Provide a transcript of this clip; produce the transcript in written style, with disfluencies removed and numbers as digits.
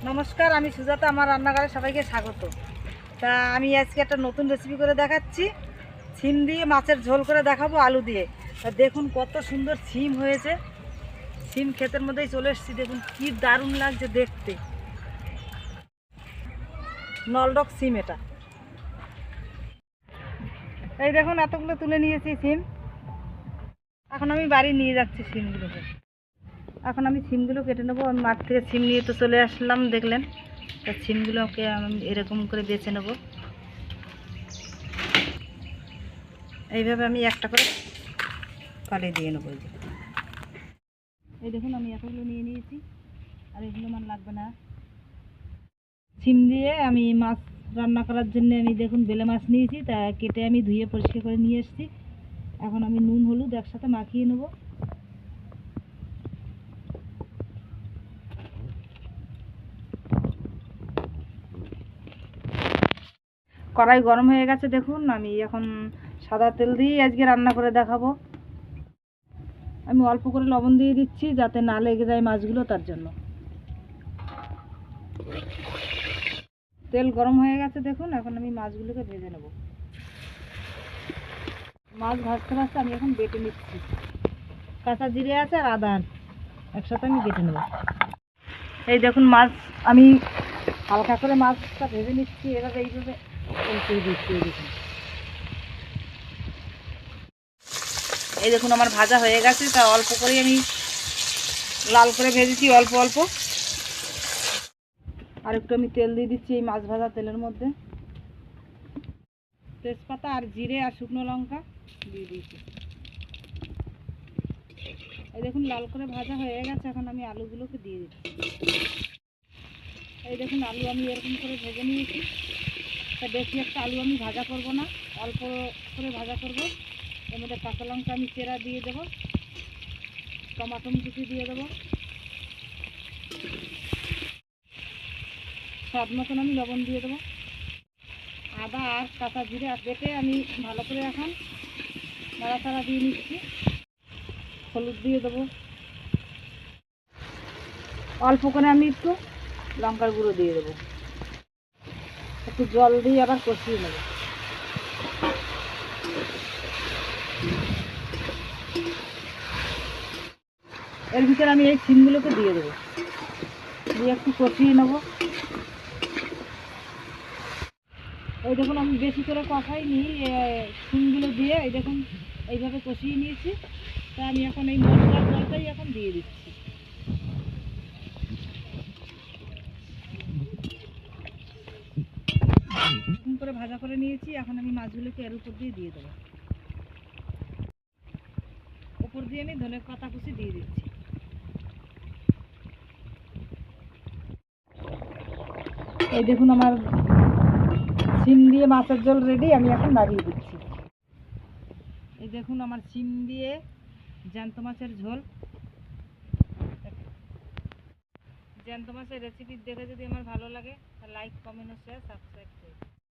নমস্কার, আমি সুজাতা। আমার রান্নাঘরে সবাইকে স্বাগত। তা আমি আজকে একটা নতুন রেসিপি করে দেখাচ্ছি। সিম দিয়ে মাছের ঝোল করে দেখাবো আলু দিয়ে। তা দেখুন কত সুন্দর সিম হয়েছে। সিম ক্ষেতের মধ্যেই চলে এসেছি, দেখুন কি দারুণ লাগছে দেখতে। নলডক সিম এটা। এই দেখুন এতগুলো তুলে নিয়েছি সিম। এখন আমি বাড়ি নিয়ে যাচ্ছি সিমগুলোকে। এখন আমি সিমগুলো কেটে নেবো। আমি মাঠ থেকে সিম নিয়ে তো চলে আসলাম, দেখলেন। তা সিমগুলোকে আমি এরকম করে বেছে নেব। এইভাবে আমি একটা করে ফালিয়ে দিয়ে নেবো। এই দেখুন আমি এতগুলো নিয়ে নিয়েছি, আর এগুলো আমার লাগবে না। সিম দিয়ে আমি মাছ রান্না করার জন্য আমি দেখুন বেলে মাছ নিয়েছি, তা কেটে আমি ধুয়ে পরিষ্কার করে নিয়ে এসেছি। এখন আমি নুন হলুদ একসাথে মাখিয়ে নেব। কড়াই গরম হয়ে গেছে, দেখুন আমি এখন সাদা তেল দিয়ে আজকে রান্না করে দেখাবো। আমি অল্প করে লবণ দিয়ে দিচ্ছি যাতে না লেগে যায় মাছগুলো, তার জন্য। তেল গরম হয়ে গেছে, দেখুন এখন আমি মাছগুলোকে ভেজে নেব। মাছ ভাজতে ভাজতে আমি এখন বেটে নিচ্ছি। কাঁচা জিরে আছে আর আদা একসাথে আমি বেটে নেব। এই দেখুন মাছ আমি হালকা করে মাছটা ভেজে নিচ্ছি, এভাবে এইভাবে উল্টে দিচ্ছি। এই দেখুন আমার ভাজা হয়ে গেছে, তা অল্প করে আমি লাল করে ভেজেছি, অল্প অল্প। আর একটু আমি তেল দিয়ে দিচ্ছি এই মাছ ভাজা তেলের মধ্যে। তেজপাতা আর জিরে আর শুকনো লঙ্কা দিয়ে দিয়েছি। এই দেখুন লাল করে ভাজা হয়ে গেছে, এখন আমি আলুগুলোকে দিয়ে দিচ্ছি। এই দেখুন আলু আমি এরকম করে ভেজে নিয়েছি। তা বেশি একটা আলু আমি ভাজা করব না, অল্প করে ভাজা করব। এর মধ্যে কাঁচা লঙ্কা আমি চেরা দিয়ে দেবো, টমাটো কুচি দিয়ে দেবো, স্বাদ মতন আমি লবণ দিয়ে দেবো। আদা আর কাঁচা জিরে বেটে আমি ভালো করে এখন নাড়াচাড়া দিয়ে নিচ্ছি। হলুদ দিয়ে দেবো, অল্প করে আমি একটু লঙ্কার গুঁড়ো দিয়ে দেবো। একটু জল দিয়ে আবার কষিয়ে নেব। এর ভিতরে আমি এই সিমগুলোকে দিয়ে দেবো, দিয়ে একটু কষিয়ে নেব। এই দেখুন আমি বেশি করে কষাইনি, সিমগুলো দিয়ে এই দেখুন এইভাবে কষিয়ে নিয়েছি। তা আমি এখন এই মশলার জলটাই এখন দিয়ে দিচ্ছি। এরকম করে ভাজা করে নিয়েছি, এখন আমি মাছগুলোকে এর উপর দিয়ে দিয়ে দেবো। উপর দিয়ে আমি ধনে পাতা কুচি দিয়ে দিচ্ছি। এই দেখুন আমার সিম দিয়ে মাছের ঝোল রেডি, আমি এখন নামিয়ে দিচ্ছি। এই দেখুন আমার সিম দিয়ে জ্যান্ত মাছের ঝোল। জ্যান্ত মাছের রেসিপি দেখে যদি আমার ভালো লাগে, লাইক কমেন্ট ও শেয়ার সাবস্ক্রাইব করুন।